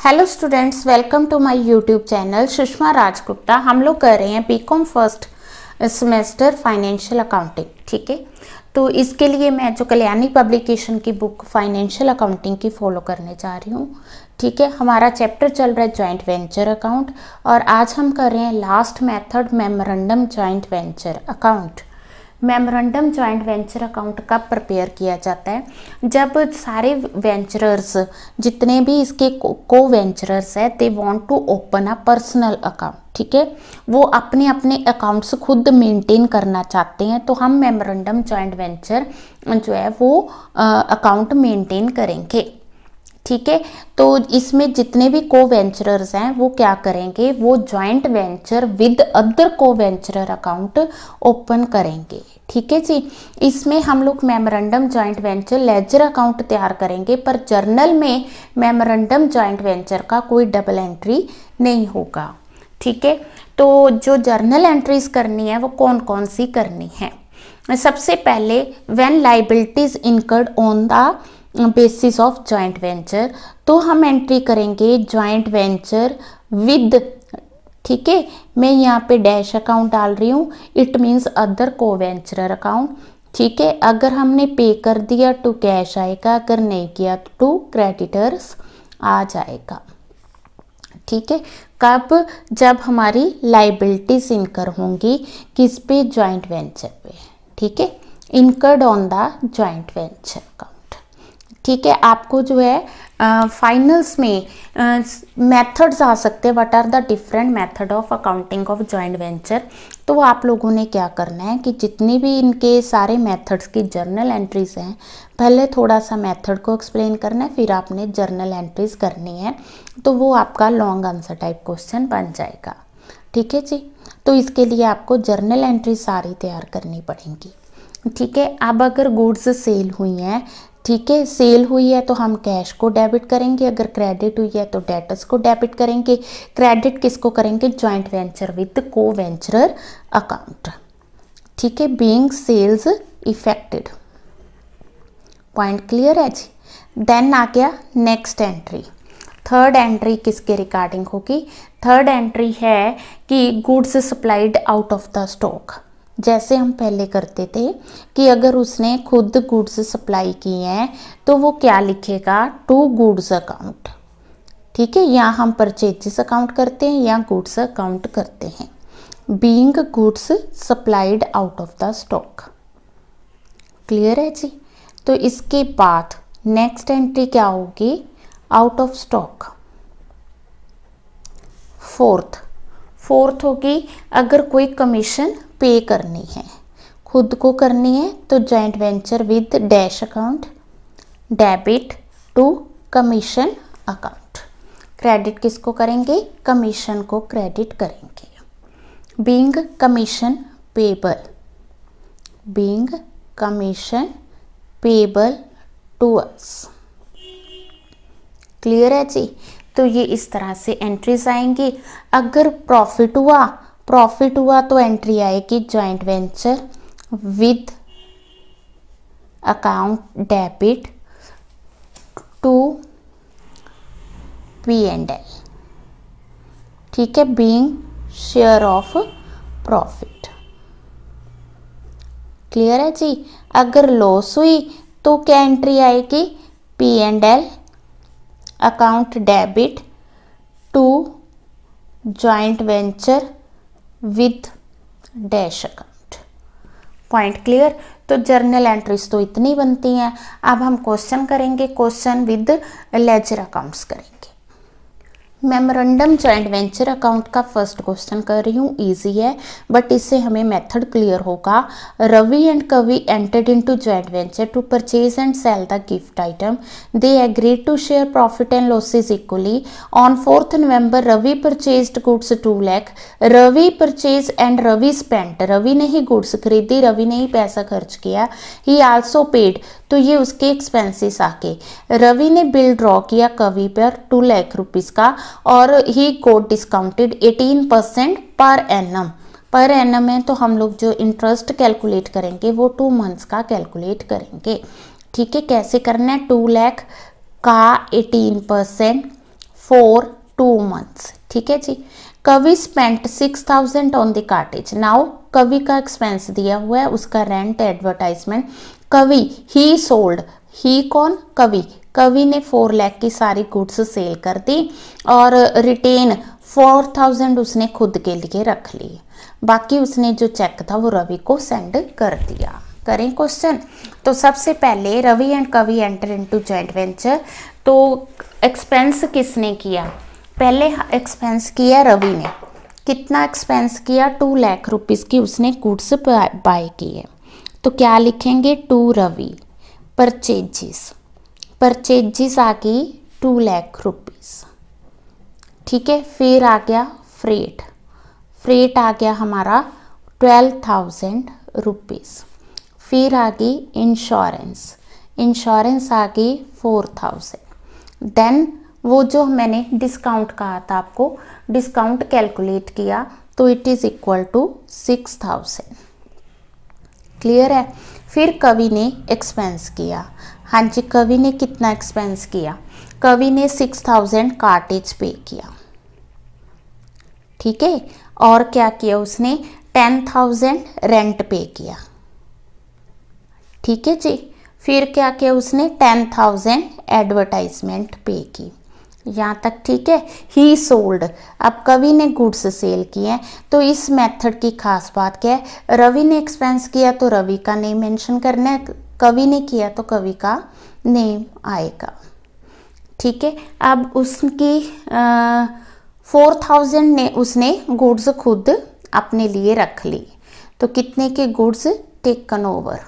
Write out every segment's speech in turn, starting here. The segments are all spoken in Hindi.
Hello students, welcome to my YouTube channel Sushma Rajgupta. हम लोग कर रहे हैं BCom first semester financial accounting. ठीक है, तो इसके लिए मैं जो कल्याणी पब्लिकेशन की बुक फाइनेंशियल अकाउंटिंग की फॉलो करने जा रही हूँ। ठीक है, हमारा चैप्टर चल रहा है जॉइंट वेंचर अकाउंट और आज हम कर रहे हैं last method memorandum joint venture account. Memorandum joint venture account कब प्रिपेयर किया जाता है? जब सारे वेंचरर्स जितने भी इसके को वेंचरर्स है they want to open a personal account. ठीक है, वो अपने अपने अकाउंट्स खुद मेंटेन करना चाहते हैं, तो हम मेमोरेंडम जॉइंट वेंचर जो है वो अकाउंट मेंटेन करेंगे। ठीक है, तो इसमें जितने भी को वेंचरर्स हैं वो क्या करेंगे, वो जॉइंट वेंचर विद अदर को वेंचरर अकाउंट ओपन करेंगे। ठीक है जी, इसमें हम लोग memorandum joint venture ledger account तैयार करेंगे, पर जर्नल में मेमोरेंडम जॉइंट वेंचर का कोई डबल एंट्री नहीं होगा। ठीक है, तो जो जर्नल एंट्रीज करनी है वो कौन कौन सी करनी है? सबसे पहले when liabilities incurred on the basis of joint venture, तो हम एंट्री करेंगे जॉइंट वेंचर विद। ठीक है, मैं यहाँ पे डैश अकाउंट डाल रही हूँ, इट मीन्स अदर को वेंचरर अकाउंट। ठीक है, अगर हमने पे कर दिया तो कैश आएगा, अगर नहीं किया तो टू क्रेडिटर्स आ जाएगा। ठीक है, कब? जब हमारी लायबिलिटीज इनकर होंगी किस पे? जॉइंट वेंचर पे। ठीक है, incurred on the joint venture account. ठीक है, आपको जो है फाइनल्स में मेथड्स आ सकते हैं, what are the different method of accounting of joint venture. तो आप लोगों ने क्या करना है कि जितनी भी इनके सारे मेथड्स की जर्नल एंट्रीज हैं, पहले थोड़ा सा मेथड को एक्सप्लेन करना है, फिर आपने जर्नल एंट्रीज करनी है, तो वो आपका लॉन्ग आंसर टाइप क्वेश्चन बन जाएगा। ठीक है जी, तो इसके लिए आपको जर्नल एंट्री सारी तैयार करनी पड़ेंगी। ठीक है, अब अगर गुड्स सेल हुई हैं, ठीक है, सेल हुई है तो हम कैश को डेबिट करेंगे, अगर क्रेडिट हुई है तो डेटर्स को डेबिट करेंगे। क्रेडिट किसको करेंगे? जॉइंट वेंचर विद को वेंचरर अकाउंट। ठीक है, being sales effected. Point clear है जी। देन आ गया नेक्स्ट एंट्री। थर्ड एंट्री किसके रिगार्डिंग होगी? थर्ड एंट्री है कि goods supplied out of the stock. जैसे हम पहले करते थे कि अगर उसने खुद गुड्स सप्लाई किए हैं तो वो क्या लिखेगा? To goods account. ठीक है, या हम परचेजेस अकाउंट करते हैं या गुड्स अकाउंट करते हैं। Being goods supplied out of the stock. Clear है जी। तो इसके बाद नेक्स्ट एंट्री क्या होगी? Out of stock. फोर्थ होगी अगर कोई कमीशन पे करनी है, खुद को करनी है, तो joint venture with dash account debit to commission account. Credit किसको करेंगे? कमीशन को क्रेडिट करेंगे। Being commission payable, being commission payable to us. Clear है जी। तो ये इस तरह से एंट्रीज आएंगी। अगर प्रॉफिट हुआ तो एंट्री आएगी joint venture with account debit to P&L। ठीक है, being share of profit. Clear है जी। अगर लॉस हुई तो क्या एंट्री आएगी? P&L account debit to joint venture with dash account. Point clear. तो जर्नल एंट्रीज तो इतनी बनती हैं। अब हम क्वेश्चन करेंगे, क्वेश्चन विद लेजर अकाउंट्स करेंगे। मेमोरेंडम जॉइंट वेंचर अकाउंट का फर्स्ट क्वेश्चन कर रही हूँ, इजी है बट इससे हमें मेथड क्लियर होगा। Ravi and Kavi entered into joint venture to purchase and sell the gift item. They agreed to share profit and losses equally. On 4th November Ravi purchased goods 2 lakh. Ravi purchase and Ravi spent. Ravi ने ही गुड्स खरीदी, रवि ने ही पैसा खर्च किया। ही आल्सो पेड, तो ये उसके एक्सपेंसेस आके। रवि ने बिल ड्रॉ किया कवि पर 2 लाख रुपीज़ का और ही गोट discounted 18% per annum. Per annum है तो हम लोग जो इंटरेस्ट कैलकुलेट करेंगे वो 2 मंथ्स का कैलकुलेट करेंगे। ठीक है, कैसे करना है? 2 लाख का 18% फॉर 2 months, ठीक है जी। Kavi spent 6000 on the cartage. Now Kavi का एक्सपेंस दिया हुआ है, उसका रेंट, एडवर्टाइजमेंट। कवि ही सोल्ड, ही कौन, कवि, कवि ने 4 लाख की सारी गुड्स सेल कर दी और रिटेन 4000 उसने खुद के लिए रख ली। बाकी उसने जो चेक था वो रवि को सेंड कर दिया। करें क्वेश्चन। तो सबसे पहले रवि एंड कवि एंटर इनटू जॉइंट वेंचर। तो एक्सपेंस किसने किया, पहले एक्सपेंस किया रवि ने। कितना एक्सपेंस किया, 2 लाख रुपीस की उसने गुड्स बाय किए। तो क्या लिखेंगे, टू रवि। परचेजिस, परचेजिस आ गई 2 लाख रुपीस, ठीक है। फिर आ गया फ्रेट, फ्रेट आ गया हमारा 12,000 रुपीस। फिर आ गई इंश्योरेंस, इंश्योरेंस आ गई 4000। देन वो जो मैंने डिस्काउंट कहा था आपको, डिस्काउंट कैलकुलेट किया तो it is equal to 6000। Clear है। फिर कवि ने एक्सपेंस किया। हाँ जी, कवि ने कितना एक्सपेंस किया, कवि ने 6000 कार्टेज पे किया, ठीक है। और क्या किया उसने, 10,000 रेंट पे किया, ठीक है जी। फिर क्या किया उसने, 10,000 एडवर्टाइजमेंट पे की। यहाँ तक ठीक है। ही सोल्ड, अब कवि ने गुड्स सेल किए। तो इस मेथड की खास बात क्या है, रवि ने एक्सपेंस किया तो रवि का नेम मेंशन करना है, कवि ने किया तो कवि का नेम आएगा, ठीक है। अब उसकी 4000 ने उसने गुड्स खुद अपने लिए रख ली। तो कितने के goods taken over,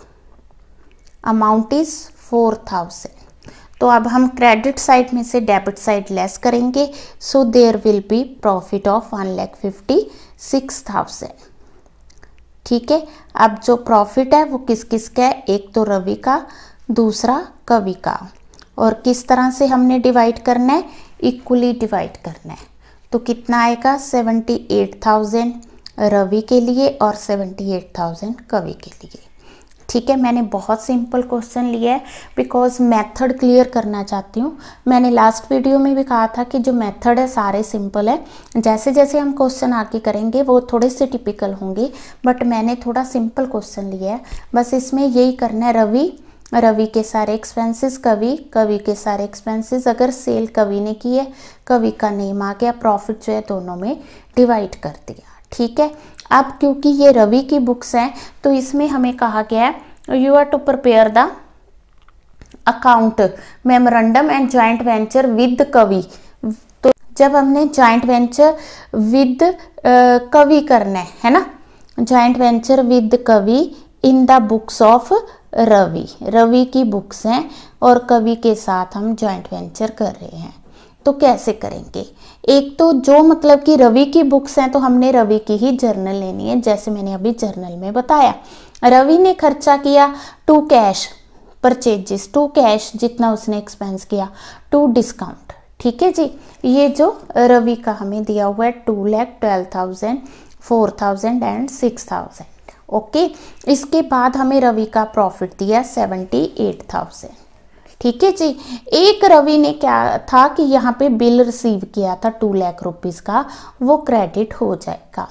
amount is 4000। तो अब हम क्रेडिट साइड में से डेबिट साइड लेस करेंगे। So there will be profit of 1,56,000, ठीक है। अब जो प्रॉफिट है वो किस किस का है, एक तो रवि का, दूसरा कवि का। और किस तरह से हमने डिवाइड करना है, इक्वली डिवाइड करना है। तो कितना आएगा, 78,000 रवि के लिए और 78,000 कवि के लिए, ठीक है। मैंने बहुत सिंपल क्वेश्चन लिया है बिकॉज मेथड क्लियर करना चाहती हूँ। मैंने लास्ट वीडियो में भी कहा था कि जो मेथड है सारे सिंपल है, जैसे जैसे हम क्वेश्चन आगे करेंगे वो थोड़े से टिपिकल होंगे, बट मैंने थोड़ा सिंपल क्वेश्चन लिया है। बस इसमें यही करना है, रवि के सारे एक्सपेंसेस, कवि के सारे एक्सपेंसेस। अगर सेल कवि ने की है, कवि का नेम आ गया, प्रॉफिट जो है दोनों में डिवाइड कर दिया, ठीक है। अब क्योंकि ये रवि की बुक्स हैं तो इसमें हमें कहा गया है you are to prepare the account memorandum and joint venture with Kavi. तो जब हमने जॉइंट वेंचर विद कवि करना है ना, joint venture with Kavi in the books of Ravi, Ravi की बुक्स हैं और कवि के साथ हम जॉइंट वेंचर कर रहे हैं। तो कैसे करेंगे, एक तो जो मतलब कि रवि की बुक्स हैं तो हमने रवि की ही जर्नल लेनी है, जैसे मैंने अभी जर्नल में बताया। रवि ने खर्चा किया to cash purchases, to cash जितना उसने एक्सपेंस किया, टू डिस्काउंट, ठीक है जी। ये जो रवि का हमें दिया हुआ है 2,12,000, 4,000 एंड 6,000, ओके। इसके बाद हमें रवि का प्रॉफिट दिया 78,000, ठीक है जी। एक रवि ने क्या था कि यहाँ पे बिल रिसीव किया था 2 लाख रुपीस का, वो क्रेडिट हो जाएगा,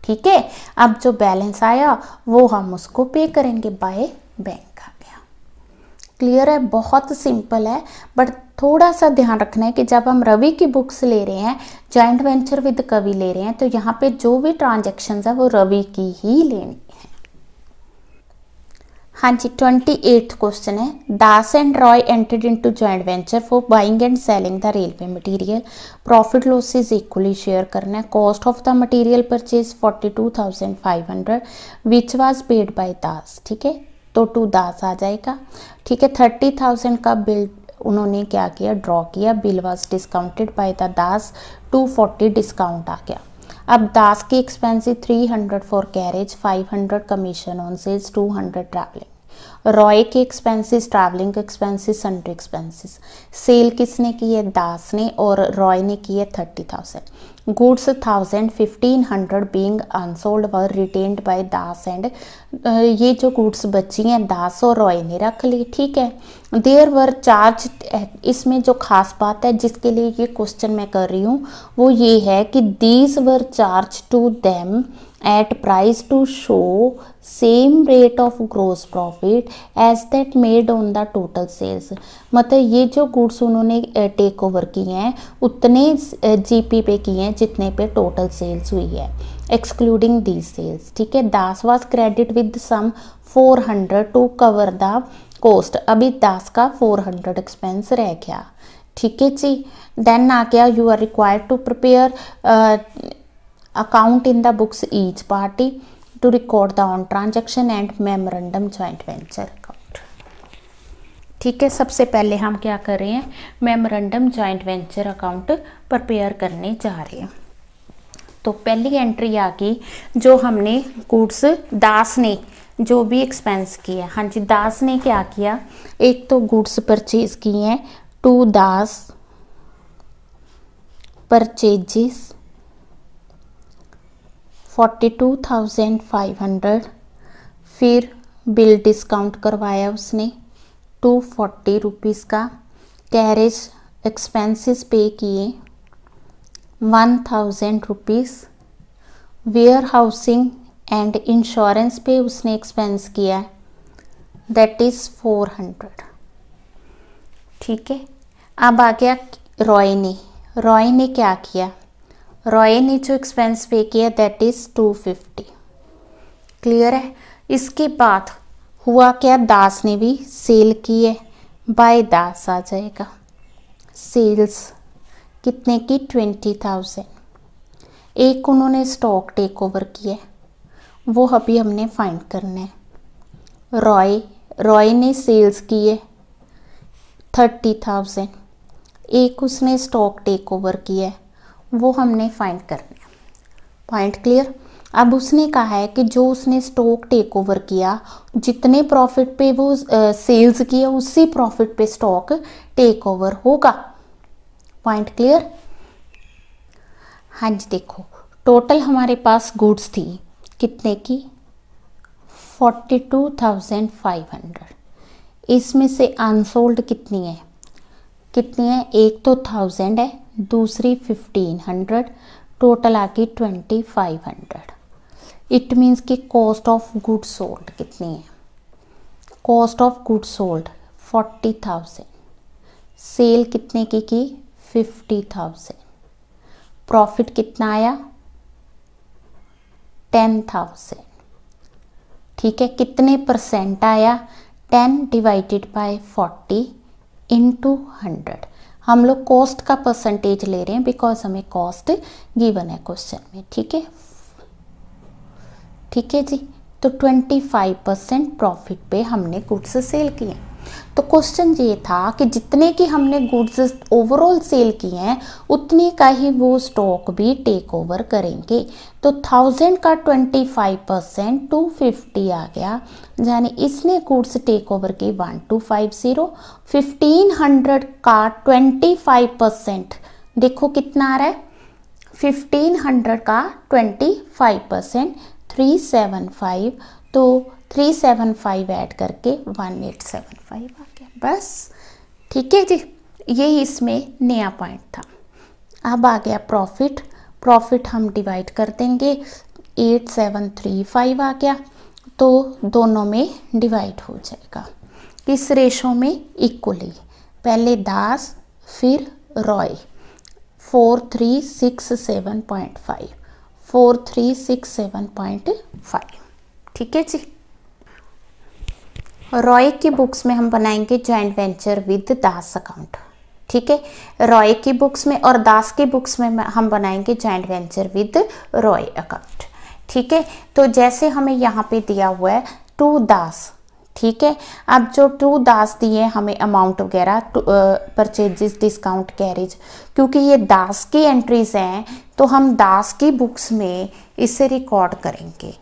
ठीक है। अब जो बैलेंस आया वो हम उसको पे करेंगे बाय बैंक आ गया। क्लियर है, बहुत सिंपल है, बट थोड़ा सा ध्यान रखना है कि जब हम रवि की बुक्स ले रहे हैं, जॉइंट वेंचर विद कवि ले रहे हैं, तो यहाँ पे जो भी ट्रांजेक्शन्स है वो रवि की ही लेनी है। हाँ जी, 28th क्वेश्चन है, Das and Roy entered into joint venture for buying and selling the railway material, profit losses equally share करना है। Cost of the material purchase 42,500 which was paid by Das, ठीक है। तो टू दास आ जाएगा, ठीक है। 30,000 का बिल उन्होंने क्या किया, ड्रॉ किया। Bill was discounted by the Das, 240 discount आ गया। अब दास की expensive 300 for carriage, 500 commission on sales, 200 travelling. Roy के expenses, travelling expenses, sundry expenses. Sale किसने की है, दास ने, और रॉय ने की है 30,000। Goods 1500 being unsold were retained bye Das and, ये जो गुड्स बची हैं दास और रॉय ने रख ली, ठीक है। देयर वर चार्ज, इसमें जो खास बात है जिसके लिए ये क्वेश्चन मैं कर रही हूँ वो ये है कि these were charge to them at price to show same rate of gross profit as that made on the total sales। मतलब ये जो गुड्स उन्होंने टेक ओवर किए हैं उतने जीपी पे किए हैं जितने पे टोटल सेल्स हुई है, एक्सक्लूडिंग दी सेल्स, ठीक है। Das was credit with some 400 to cover the cost, अभी दास का 400 एक्सपेंस रह गया, ठीक है जी। देन आ गया you are required to prepare account in the books each party to record the on transaction and memorandum joint venture account, ठीक है। सबसे पहले हम क्या कर रहे हैं, memorandum joint venture account prepare करने जा रहे हैं। तो पहली एंट्री आ गई जो हमने गुड्स दास ने जो भी एक्सपेंस किया, हाँ जी, दास ने क्या किया, एक तो गुड्स परचेज किए हैं टू दास परचेजेस 42,500, फिर बिल डिस्काउंट करवाया उसने 240 रुपीज़ का, कैरेज एक्सपेंसेस पे किए 1000 rupees, warehousing and insurance पे उसने एक्सपेंस किया दैट इज़ 400, ठीक है। अब आ गया रॉय ने क्या किया, रॉय ने जो एक्सपेंस पे किया दैट इज़ 250, क्लियर है। इसके बाद हुआ क्या, दास ने भी सेल की है, बाय दास आ जाएगा, सेल्स कितने की 20,000। एक उन्होंने स्टॉक टेक ओवर किया वो अभी हमने फाइंड करना है। रॉय ने सेल्स किए 30,000, एक उसने स्टॉक टेक ओवर किया है वो हमने फाइंड करना है, पॉइंट क्लियर। अब उसने कहा है कि जो उसने स्टॉक टेक ओवर किया जितने प्रॉफिट पे वो सेल्स किया उसी प्रॉफिट पे स्टॉक टेक ओवर होगा, पॉइंट क्लियर। हाँ जी, देखो टोटल हमारे पास गुड्स थी कितने की 42,500, इसमें से अनसोल्ड कितनी है, एक तो 1000 है, दूसरी 1500, टोटल आ गई 2500। इट मीन्स कि कॉस्ट ऑफ गुड सोल्ड कितनी है, cost of good sold 40,000, sale कितने की 50,000, प्रॉफिट कितना आया 10,000, ठीक है। कितने परसेंट आया 10 डिवाइडेड बाय 40 इंटू 100। हम लोग कॉस्ट का परसेंटेज ले रहे हैं बिकॉज हमें कॉस्ट गिवन है क्वेश्चन में, ठीक है जी। तो 25% प्रॉफिट पे हमने गुड्स सेल किए। तो क्वेश्चन ये था कि जितने की हमने गुड्स ओवरऑल सेल किए हैं उतने का ही वो स्टॉक भी टेक ओवर करेंगे। तो 1000 का 25% 250 आ गया, यानी इसने गुड्स टेक ओवर की 1250। 1500 का 25% देखो कितना आ रहा है, 1500 का 25% 375, तो 375 ऐड करके 1875 आ गया, बस, ठीक है जी। ये इसमें नया पॉइंट था। अब आ गया प्रॉफिट हम डिवाइड कर देंगे, 8735 आ गया, तो दोनों में डिवाइड हो जाएगा किस रेशो में, इक्वली। पहले दास फिर रॉय, 4367.5, 4367.5, ठीक है जी। रॉय की बुक्स में हम बनाएंगे joint venture with Das account, ठीक है। रॉय की बुक्स में और दास की बुक्स में हम बनाएंगे joint venture with Roy account, ठीक है। तो जैसे हमें यहाँ पे दिया हुआ है टू दास, ठीक है। अब जो टू दास दिए हमें अमाउंट वगैरह परचेजेस डिस्काउंट कैरेज, क्योंकि ये दास की एंट्रीज हैं तो हम दास की बुक्स में इसे रिकॉर्ड करेंगे,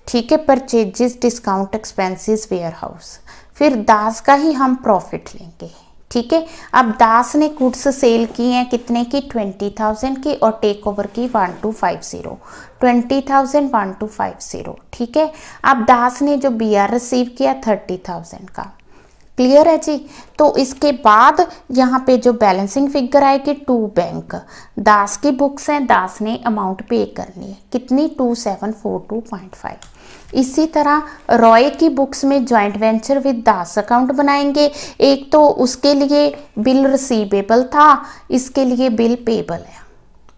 ठीक है। Purchases discount expenses warehouse, फिर दास का ही हम प्रॉफिट लेंगे, ठीक है। अब दास ने गुड्स सेल की हैं कितने की, 20,000 की, और टेक ओवर की 1250, 20,000 1250, ठीक है। अब दास ने जो BR रिसीव किया 30,000 का, क्लियर है जी। तो इसके बाद यहाँ पे जो बैलेंसिंग फिगर आएगी टू बैंक, दास की बुक्स हैं, दास ने अमाउंट पे करनी है कितनी, 2742.5। इसी तरह रॉय की बुक्स में joint venture with Das account बनाएंगे। एक तो उसके लिए बिल रिसीवेबल था, इसके लिए बिल पेबल है,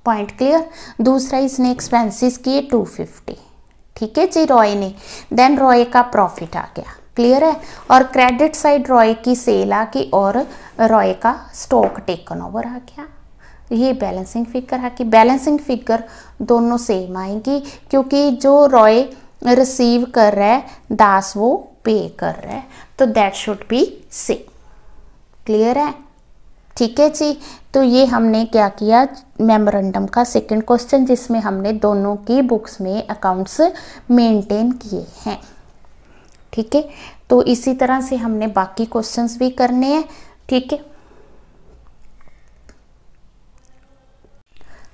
पॉइंट क्लियर। दूसरा इसने एक्सपेंसेस किए 250, ठीक है जी रॉय ने। देन रॉय का प्रॉफिट आ गया, क्लियर है। और क्रेडिट साइड रॉय की सेल आ गई और रॉय का स्टॉक टेकन ओवर आ गया। ये बैलेंसिंग फिगर है कि बैलेंसिंग फिगर दोनों सेम आएंगी क्योंकि जो रॉय रिसीव कर रहा है दास वो पे कर रहा है, तो that should be same, clear है, ठीक है जी। तो ये हमने क्या किया, मेमोरेंडम का सेकंड क्वेश्चन जिसमें हमने दोनों की बुक्स में अकाउंट्स मेंटेन किए हैं, ठीक है। तो इसी तरह से हमने बाकी क्वेश्चंस भी करने हैं, ठीक है।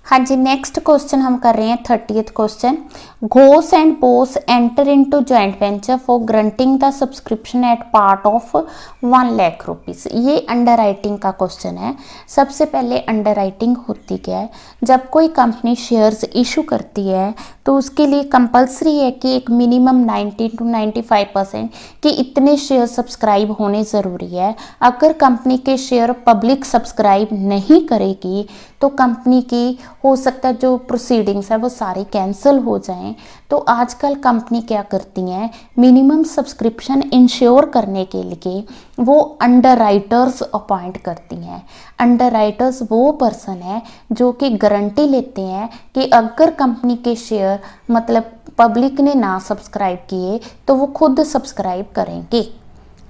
हाँ जी, नेक्स्ट क्वेश्चन हम कर रहे हैं 30th question. Ghosh and boss enter into joint venture for grunting the subscription eight part of 1 lakh rupees. ये अंडर राइटिंग का क्वेश्चन है। सबसे पहले अंडर राइटिंग होती क्या है, जब कोई कंपनी शेयर्स इशू करती है तो उसके लिए कंपलसरी है कि एक मिनिमम 90 to 95% कि इतने शेयर सब्सक्राइब होने ज़रूरी है। अगर कंपनी के शेयर पब्लिक सब्सक्राइब नहीं करेगी तो कंपनी की हो सकता है जो प्रोसीडिंग्स है वो सारी कैंसिल हो जाएं। तो आजकल कंपनी क्या करती हैं, मिनिमम सब्सक्रिप्शन इंश्योर करने के लिए वो अंडर राइटर्स अपॉइंट करती हैं। अंडर राइटर्स वो पर्सन है जो कि गारंटी लेते हैं कि अगर कंपनी के शेयर मतलब पब्लिक ने ना सब्सक्राइब किए तो वो खुद सब्सक्राइब करेंगे,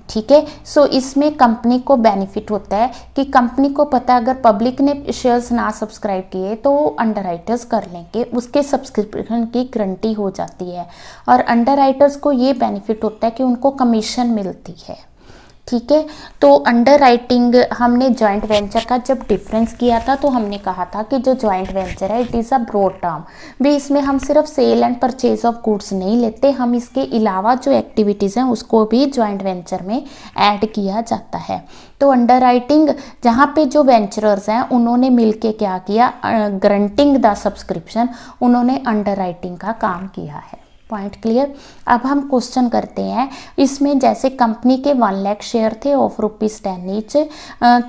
ठीक है। सो इसमें कंपनी को बेनिफिट होता है कि कंपनी को पता है अगर पब्लिक ने शेयर्स ना सब्सक्राइब किए तो अंडर राइटर्स कर लेंगे, उसके सब्सक्रिप्शन की गारंटी हो जाती है। और अंडर राइटर्स को ये बेनिफिट होता है कि उनको कमीशन मिलती है, ठीक है। तो अंडर राइटिंग हमने जॉइंट वेंचर का जब डिफरेंस किया था तो हमने कहा था कि जो जॉइंट वेंचर है it is a broad term भी, इसमें हम सिर्फ sale and purchase of goods नहीं लेते, हम इसके अलावा जो एक्टिविटीज़ हैं उसको भी जॉइंट वेंचर में ऐड किया जाता है। तो अंडर राइटिंग जहाँ पे जो वेंचरर्स हैं उन्होंने मिलके क्या किया, ग्रंटिंग द सब्सक्रिप्शन, उन्होंने अंडर राइटिंग का काम किया है, पॉइंट क्लियर। अब हम क्वेश्चन करते हैं। इसमें जैसे कंपनी के 1 लाख शेयर थे ऑफ ₹10 ईच,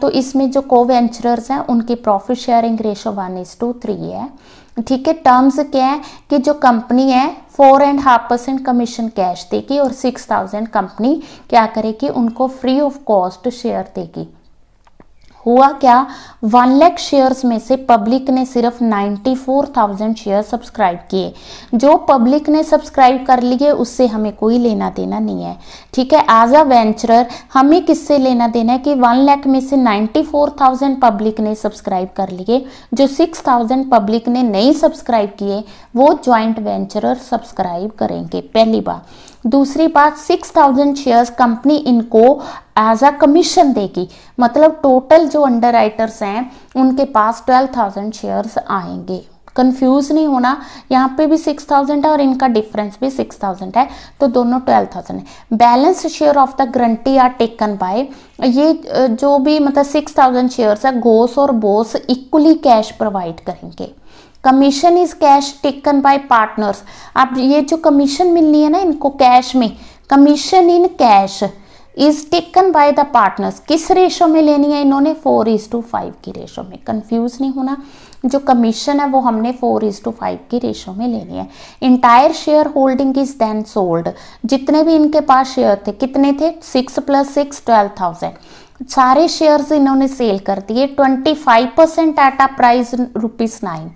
तो इसमें जो को वेंचरर्स हैं उनकी प्रॉफिट शेयरिंग रेशो 1:3 है, ठीक है। टर्म्स क्या है कि जो कंपनी है 4.5% कमीशन कैश देगी और 6,000 कंपनी क्या करेगी, उनको फ्री ऑफ कॉस्ट शेयर देगी। हुआ क्या, 1 लाख शेयर्स में से पब्लिक ने सिर्फ 94,000 शेयर सब्सक्राइब किए। जो पब्लिक ने सब्सक्राइब कर लिए उससे हमें कोई लेना देना नहीं है, ठीक है। एज अ वेंचरर हमें किससे लेना देना है कि 1 लाख में से 94,000 पब्लिक ने सब्सक्राइब कर लिए, जो 6,000 पब्लिक ने नहीं सब्सक्राइब किए वो ज्वाइंट वेंचरर सब्सक्राइब करेंगे, पहली बात। दूसरी बात, 6,000 शेयर्स कंपनी इनको एज अ कमीशन देगी, मतलब टोटल जो अंडर राइटर्स हैं उनके पास 12,000 शेयर्स आएंगे। कंफ्यूज नहीं होना, यहाँ पे भी 6,000 है और इनका डिफरेंस भी 6,000 है, तो दोनों 12,000 है। Balance share of the grantee are taken by, ये जो भी मतलब 6,000 शेयर्स है घोष और बोस इक्वली कैश प्रोवाइड करेंगे। Commission is cash taken by partners. अब ये जो कमीशन मिलनी है ना इनको कैश में, commission in cash is taken by the partners. किस रेशो में लेनी है इन्होंने, 4:5 की रेशो में। कंफ्यूज नहीं होना, जो कमीशन है वो हमने 4:5 की रेशो में लेनी है। Entire share holding is then sold, जितने भी इनके पास शेयर थे कितने थे, 6 + 6 12,000, सारे शेयर्स इन्होंने सेल कर दिए 25% एट अ प्राइस ₹9,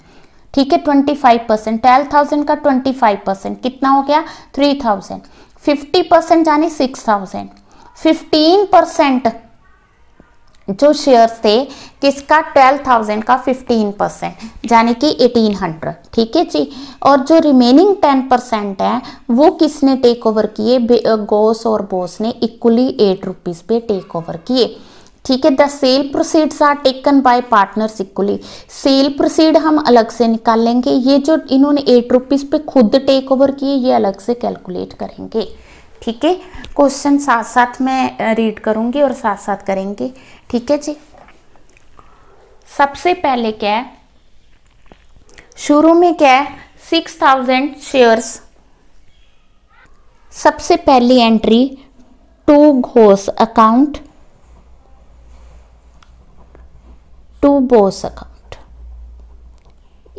ठीक है। 25%, 12,000 का 25% कितना हो गया, 3,000। 50% यानी 6,000। 15% जो शेयर्स थे किसका, 12,000 का 15% यानी कि 1,800, ठीक है जी। और जो रिमेनिंग 10% है वो किसने टेक ओवर किए, घोष और बोस ने इक्वली ₹8 पे टेक ओवर किए। ठीक है। The sale proceeds are taken by partners equally. Sale proceed हम अलग से निकाल लेंगे, ये जो इन्होंने 8 रुपीज पे खुद टेक ओवर किए ये अलग से कैलकुलेट करेंगे। ठीक है, क्वेश्चन साथ साथ मैं रीड करूंगी और साथ साथ करेंगे। ठीक है जी। सबसे पहले क्या है, शुरू में क्या है, 6000 शेयर्स। सबसे पहली entry to Ghosh account, to Bose account.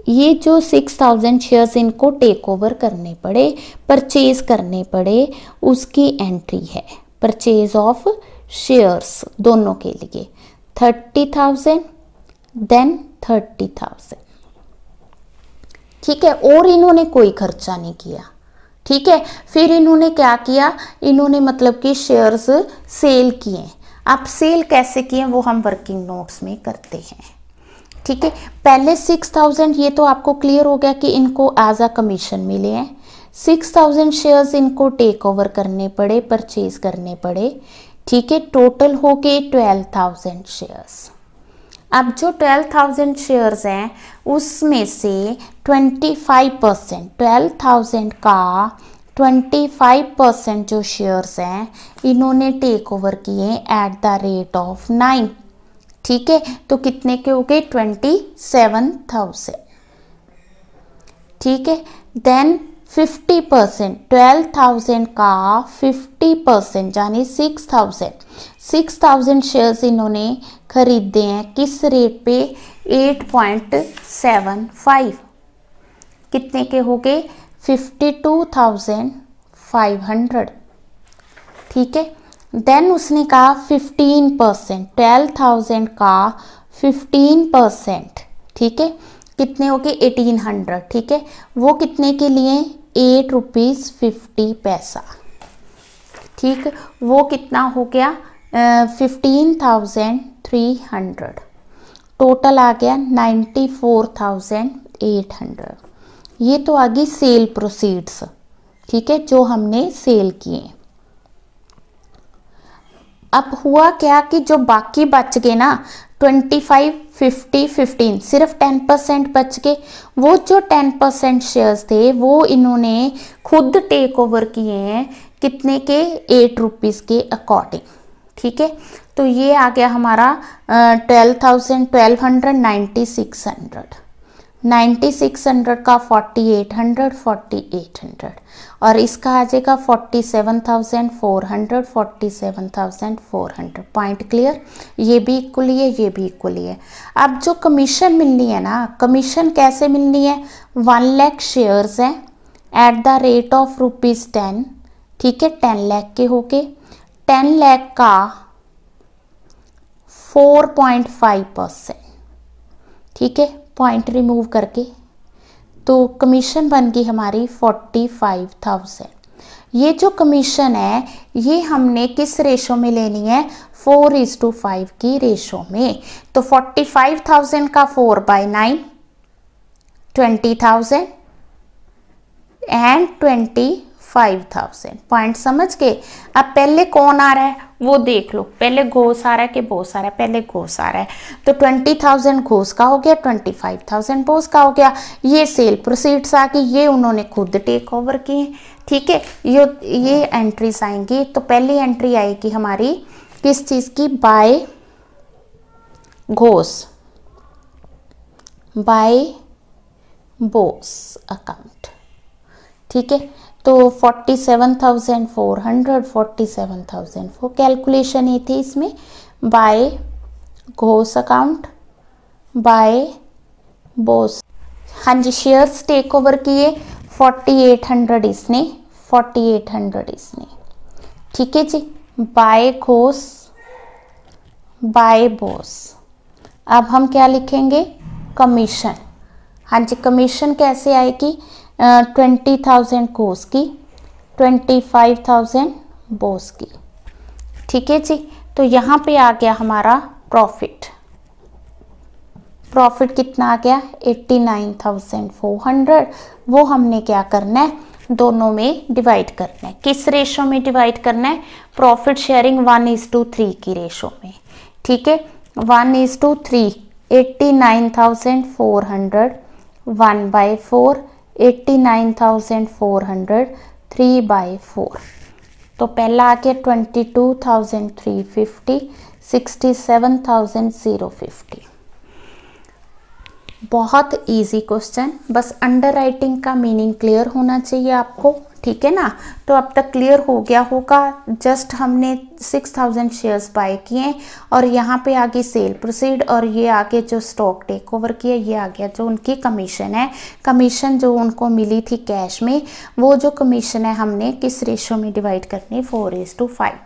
ये जो 6000 शेयर्स इनको टेक ओवर करने पड़े, परचेज करने पड़े, उसकी एंट्री है परचेज ऑफ शेयर्स दोनों के लिए 30,000 देन 30,000। ठीक है, और इन्होंने कोई खर्चा नहीं किया। ठीक है, फिर इन्होंने क्या किया, इन्होंने मतलब कि शेयर्स सेल किए। अब सेल कैसे किए वो हम वर्किंग नोट्स में करते हैं। ठीक है, पहले 6000, ये तो आपको क्लियर हो गया कि इनको एज अ कमीशन मिले हैं। 6000 शेयर्स इनको टेक ओवर करने पड़े, परचेज करने पड़े। ठीक है, टोटल हो गए 12,000 शेयर्स। अब जो 12,000 शेयर्स हैं उसमें से 25%, 12,000 का 25% जो शेयर्स हैं इन्होंने टेक ओवर किए एट द रेट ऑफ 9। ठीक है, तो कितने के हो गए, 27,000। ठीक है, देन 50%, 12,000 का 50% यानी 6,000 शेयर्स इन्होंने खरीदे हैं किस रेट पे, 8.75। कितने के हो गए, 52,500। ठीक है, देन उसने कहा 15%, 12,000 का 15%। ठीक है, कितने हो गए, 1800। ठीक है, वो कितने के लिए, 8 रुपीज 50 पैसा। ठीक, वो कितना हो गया, 15,300। टोटल आ गया 94,800। ये तो आ गई सेल प्रोसीड्स। ठीक है, जो हमने सेल किए। अब हुआ क्या कि जो बाकी बच गए ना, 25, 50, 15, सिर्फ 10% बच गए। वो जो 10% शेयर्स थे वो इन्होंने खुद टेक ओवर किए हैं कितने के, 8 रुपीज के अकॉर्डिंग। ठीक है, तो ये आ गया हमारा 12,100, 9600 का 4800 और इसका आ जाएगा 47,400। पॉइंट क्लियर, ये भी इक्वली है, ये भी इक्वली है। अब जो कमीशन मिलनी है ना, कमीशन कैसे मिलनी है, 1 लाख शेयर्स हैं एट द रेट ऑफ ₹10। ठीक है, 10 लाख के हो गए, 10 लाख का 4.5%। ठीक है, पॉइंट रिमूव करके तो कमीशन बन गई हमारी 45,000। ये जो कमीशन है ये हमने किस रेशो में लेनी है, 4:5 की रेशो में। तो 45,000 का 4/9, 20,000 एंड 25,000। पॉइंट समझ गए। अब पहले कौन आ रहा है वो देख लो, पहले घोष आ रहा है कि बोस आ रहा है, पहले घोष आ रहा है। तो 20,000 घोष का हो गया, 25,000 बोस का हो गया। ये सेल प्रोसीड्स आ गई, ये उन्होंने खुद टेक ओवर किए। ठीक है, ये एंट्रीज आएंगी। तो पहली एंट्री आएगी हमारी किस चीज की, by Ghosh, by Bose account. ठीक है, तो 47,400, 47,000 कैलकुलेशन ये थी इसमें, by Ghosh account, by Bose. हाँ जी, शेयर्स टेक ओवर किए 4800 इसने, 4800 इसने। ठीक है जी, बाय घोष, बाय बोस। अब हम क्या लिखेंगे, कमीशन। हाँ जी, कमीशन कैसे आएगी, 20,000 घोष की, 25,000 बोस की। ठीक है जी, तो यहाँ पे आ गया हमारा प्रॉफिट। प्रॉफिट कितना आ गया, 89,400। वो हमने क्या करना है, दोनों में डिवाइड करना है। किस रेशो में डिवाइड करना है, प्रॉफिट शेयरिंग 1:3 की रेशो में। ठीक है, 1:3, 89,400, 1/4, 89,400, 3/4। तो पहला आ गया 22,350, 67,050। बहुत इजी क्वेश्चन, बस अंडर राइटिंग का मीनिंग क्लियर होना चाहिए आपको, ठीक है ना। तो अब तक क्लियर हो गया होगा। जस्ट हमने 6,000 शेयर्स बाय किए और यहाँ पे आगे सेल प्रोसीड और ये आगे जो स्टॉक टेक ओवर किया, ये आ गया जो उनकी कमीशन है। कमीशन जो उनको मिली थी कैश में, वो जो कमीशन है हमने किस रेशो में डिवाइड करनी, 4:5।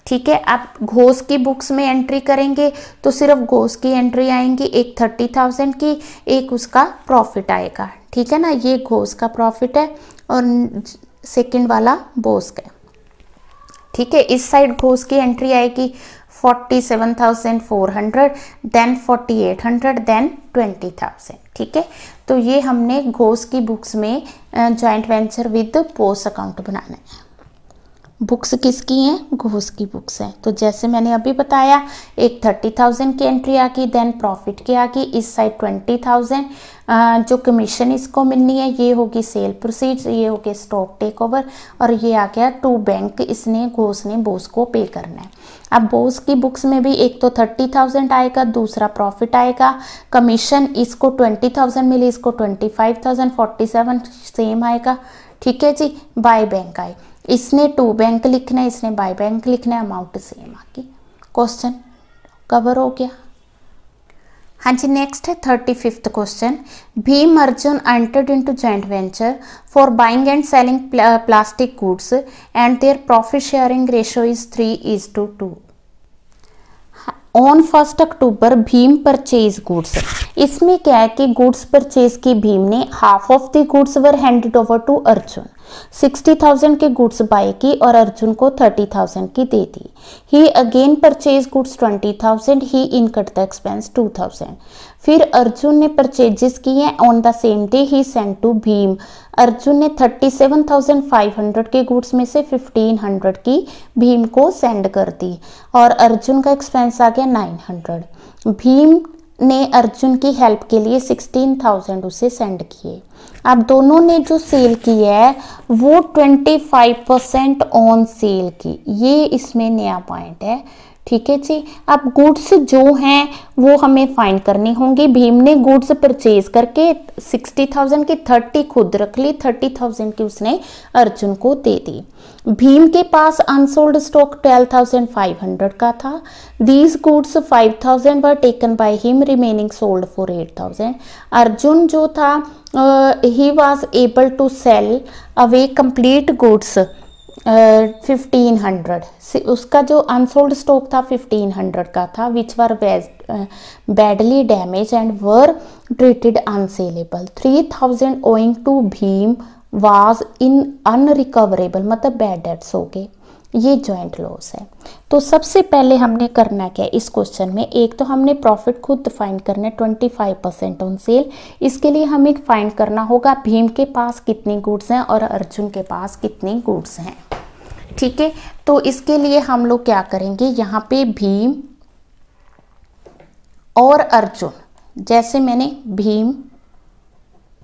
ठीक है, आप घोष की बुक्स में एंट्री करेंगे तो सिर्फ घोष की एंट्री आएंगी, एक 30,000 की, एक उसका प्रॉफिट आएगा, ठीक है ना। ये घोष का प्रॉफिट है और सेकंड वाला बोस का, ठीक है। इस साइड घोष की एंट्री आएगी 47,400, देन 4,800, देन 20,000, ठीक है। तो ये हमने घोष की बुक्स में joint venture with Bose account बनाना है। बुक्स किसकी हैं, घोष की बुक्स हैं। तो जैसे मैंने अभी बताया, एक 30,000 की एंट्री आ गई, देन प्रॉफिट की आ गई, इस साइड 20,000 जो कमीशन इसको मिलनी है, ये होगी सेल प्रोसीड्स, ये हो गया स्टॉक टेक ओवर, और ये आ गया टू बैंक, इसने घोष ने बोस को पे करना है। अब बोस की बुक्स में भी एक तो 30,000 आएगा, दूसरा प्रॉफिट आएगा, कमीशन इसको 20,000 मिली, इसको 25,000, 47 सेम आएगा, ठीक है जी। बाय बैंक आए, इसने टू बैंक लिखना है, इसने बाय बैंक लिखना है, अमाउंट सेम आ गई। क्वेश्चन कवर हो गया। हाँ जी, नेक्स्ट है 35th question. Bhim Arjun entered into joint venture for buying and selling plastic goods and their profit sharing ratio is 3:2। On 1 October Bhim purchase goods. इसमें क्या है कि गुड्स परचेज की भीम ने, half of the goods were handed over to Arjun. 60,000 के गुड्स बाय की और अर्जुन को 30,000 की दे दी। He again purchase goods 20,000, he incurred the expense 2,000। फिर अर्जुन ने परचेजेस की हैं on the same day, he send to Bhim. Arjun ने 37,500 के गुड्स में से 1,500 की भीम को सेंड कर दी और अर्जुन का एक्सपेंस आ गया 900। भीम ने अर्जुन की हेल्प के लिए 16,000 उसे सेंड किए। अब दोनों ने जो सेल की है वो 25% ऑन सेल की, ये इसमें नया पॉइंट है, ठीक है जी। अब गुड्स जो हैं वो हमें फाइंड करनी होंगी। भीम ने गुड्स परचेज करके 60,000 की 30 खुद रख ली, 30,000 की उसने अर्जुन को दे दी। भीम के पास अनसोल्ड स्टॉक 12,500 का था। These goods 5,000 were taken by him, remaining sold for 8,000। Arjun जो था he was able to sell away complete goods 1,500। उसका जो अनसोल्ड स्टॉक था 1,500 का था, which were badly damage and were treated unsaleable. 3,000 owing to Bhim was in unrecoverable, मतलब बैड डेट्स हो गए, ये जॉइंट लॉस है। तो सबसे पहले हमने करना क्या है इस क्वेश्चन में, एक तो हमने प्रॉफिट खुद फाइंड करना है 25% ऑन सेल। इसके लिए हमें फाइंड करना होगा भीम के पास कितनी गुड्स हैं और अर्जुन के पास कितनी गुड्स हैं, ठीक है। तो इसके लिए हम लोग क्या करेंगे, यहाँ पे भीम और अर्जुन, जैसे मैंने भीम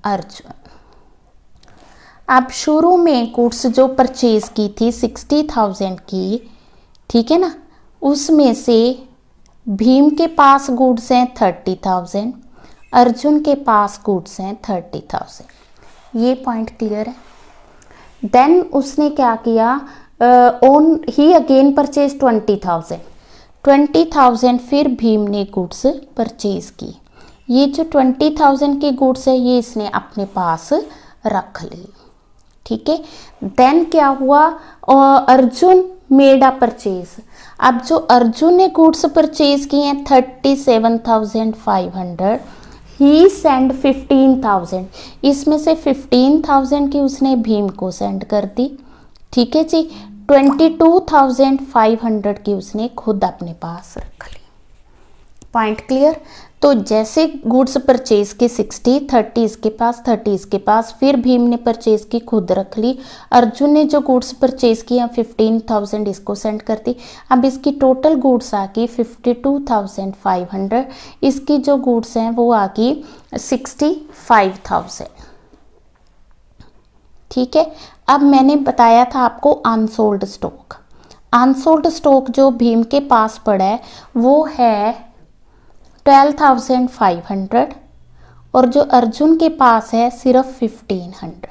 अर्जुन, अब शुरू में गुड्स जो परचेज की थी 60,000 की, ठीक है ना, उसमें से भीम के पास गुड्स हैं 30,000, अर्जुन के पास गुड्स हैं 30,000, ये पॉइंट क्लियर है। देन उसने क्या किया, ऑन ही अगेन परचेज 20,000 फिर भीम ने गुड्स परचेज की। ये जो 20,000 की गुड्स है ये इसने अपने पास रख ली, ठीक है। देन क्या हुआ, अर्जुन मेड अ परचेज। अब जो अर्जुन ने गुड्स परचेज किए हैं 37,500, ही सेंड 15,000, इसमें से 15,000 की उसने भीम को सेंड कर दी, ठीक है जी। 22,500 की उसने खुद अपने पास रख ली। Point clear. तो जैसे गुड्स परचेज की 60, 30 इसके पास, 30 इसके पास, फिर भीम ने परचेज की खुद रख ली। अर्जुन ने जो गुड्स परचेज किया 15,000 इसको सेंड कर दी। अब इसकी टोटल गुड्स आ गई 52,500, इसकी जो गुड्स हैं वो आ गई 65,000। ठीक है। अब मैंने बताया था आपको अनसोल्ड स्टॉक। अनसोल्ड स्टॉक जो भीम के पास पड़ा है वो है 12,500 और जो अर्जुन के पास है सिर्फ 1,500।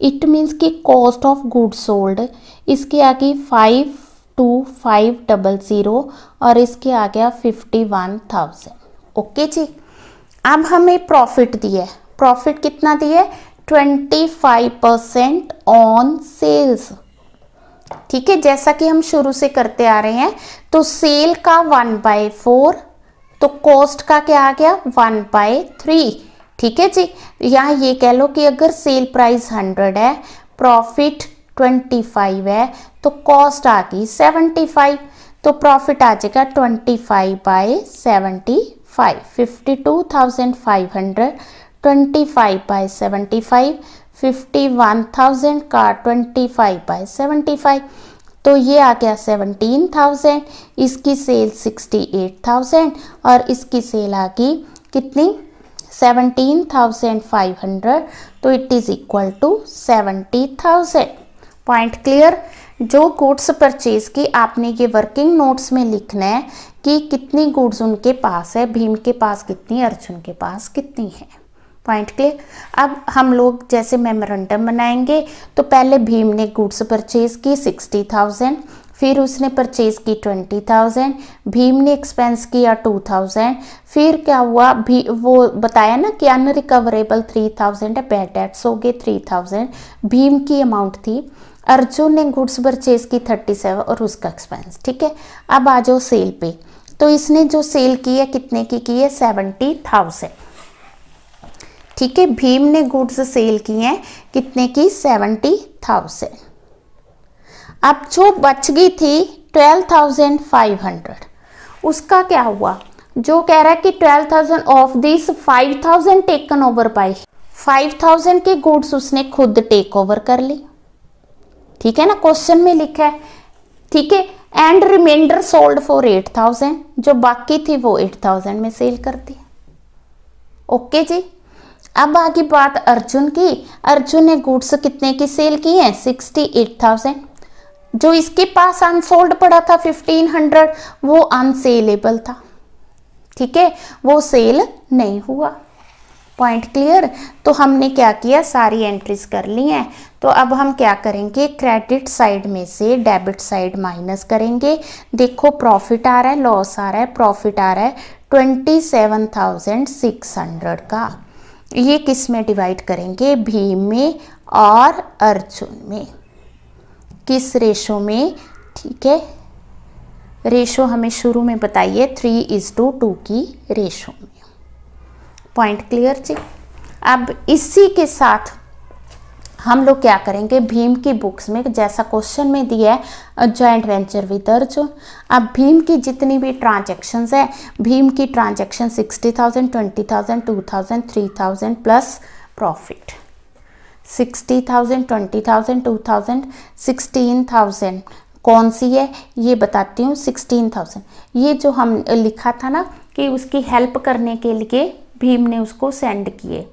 इट मीन्स कि कॉस्ट ऑफ गुड्स सोल्ड इसकी आ गई 52,500 और इसके आ गया 51,000। ओके जी। अब हमें प्रॉफिट दिया है, प्रॉफिट कितना दिया है? 25% ऑन सेल्स। ठीक है, जैसा कि हम शुरू से करते आ रहे हैं। तो सेल का 1/4, तो कॉस्ट का क्या आ गया? 1/3। ठीक है जी। यहाँ ये कह लो कि अगर सेल प्राइस 100 है, प्रॉफिट 25 है, तो कॉस्ट आ गई 75, तो प्रॉफिट आ जाएगा 25/75, 52,500, 25/75, 51,000 का 25/75, तो ये आ गया 17,000। इसकी सेल 68,000 और इसकी सेल आ गई कितनी? 17,500, तो it is equal to 70,000। Point clear? जो गुड्स परचेज की आपने ये वर्किंग नोट्स में लिखना है कि कितनी गुड्स उनके पास है, भीम के पास कितनी, अर्जुन के पास कितनी है। Point clear? अब हम लोग जैसे मेमोरेंडम बनाएंगे, तो पहले भीम ने गुड्स परचेज की 60,000, फिर उसने परचेज की 20,000, भीम ने एक्सपेंस किया 2,000, फिर क्या हुआ? भी वो बताया ना कि अनरिकवरेबल 3,000 है, बैड डेट्स हो गए 3,000, भीम की अमाउंट थी। अर्जुन ने गुड्स परचेज की 37 और उसका एक्सपेंस। ठीक है। अब आ जाओ सेल पे, तो इसने जो सेल की है कितने की है? 70,000। ठीक है। भीम ने गुड्स सेल की हैं कितने की? 70,000। अब जो बच गई थी 12,500, उसका क्या हुआ? जो कह रहा है कि 12,000 of this 5,000 taken over by, 5,000 के गुड्स उसने खुद टेक ओवर कर ली। ठीक है ना, क्वेश्चन में लिखा है। ठीक है। एंड रिमाइंडर सोल्ड फॉर 8,000, जो बाकी थी वो 8,000 में सेल कर दी। ओके जी। अब आगे बात अर्जुन की। अर्जुन ने गुड्स कितने की सेल की है? 68,000। जो इसके पास अनसोल्ड पड़ा था 1,500, वो अनसेलेबल था। ठीक है, वो सेल नहीं हुआ। Point clear? तो हमने क्या किया? सारी एंट्रीज कर ली हैं। तो अब हम क्या करेंगे? क्रेडिट साइड में से डेबिट साइड माइनस करेंगे। देखो प्रॉफिट आ रहा है, लॉस आ रहा है, प्रॉफिट आ रहा है 27,600 का। ये किस में डिवाइड करेंगे? भीम में और अर्जुन में। किस रेशो में? ठीक है, रेशो हमें शुरू में बताइए 3:2 की रेशो में। पॉइंट क्लियर जी? अब इसी के साथ हम लोग क्या करेंगे? भीम की बुक्स में जैसा क्वेश्चन में दिया है जॉइंट वेंचर विद अर्जुन। अब भीम की जितनी भी ट्रांजैक्शंस है, भीम की ट्रांजैक्शन 60,000, 20,000, 2,000, 3,000 प्लस प्रॉफिट। 60,000, 20,000, 2,000, 16,000 कौन सी है ये बताती हूँ। 16,000 ये जो हम लिखा था ना कि उसकी हेल्प करने के लिए भीम ने उसको सेंड किए।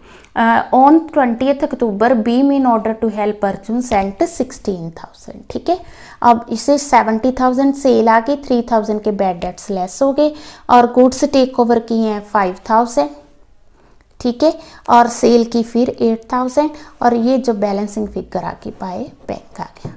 On 20 October Bhim in order to help Arjun sent 16,000। ठीक है। अब इसे 70,000 सेल आ गई, 3,000 के बैड डेट्स लेस हो गए और गुड्स टेक ओवर की हैं 5,000। ठीक है, और सेल की फिर 8,000 और ये जो बैलेंसिंग फिगर आके पाए बैंक आ गया।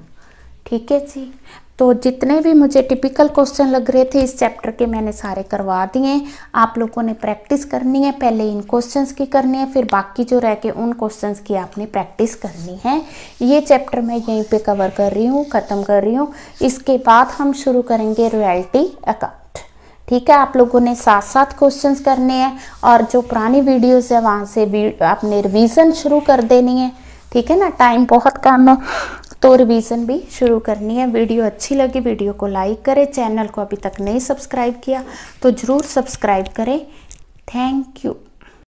ठीक है जी। तो जितने भी मुझे टिपिकल क्वेश्चन लग रहे थे इस चैप्टर के मैंने सारे करवा दिए। आप लोगों ने प्रैक्टिस करनी है, पहले इन क्वेश्चंस की करनी है, फिर बाकी जो रह के उन क्वेश्चंस की आपने प्रैक्टिस करनी है। ये चैप्टर मैं यहीं पे कवर कर रही हूँ, ख़त्म कर रही हूँ। इसके बाद हम शुरू करेंगे रॉयल्टी अकाउंट। ठीक है, आप लोगों ने साथ साथ क्वेश्चंस करने हैं और जो पुरानी वीडियोज़ है वहाँ से आपने रिविज़न शुरू कर देनी है। ठीक है ना, टाइम बहुत कम है तो रिवीजन भी शुरू करनी है। वीडियो अच्छी लगी वीडियो को लाइक करें, चैनल को अभी तक नहीं सब्सक्राइब किया तो ज़रूर सब्सक्राइब करें। Thank you.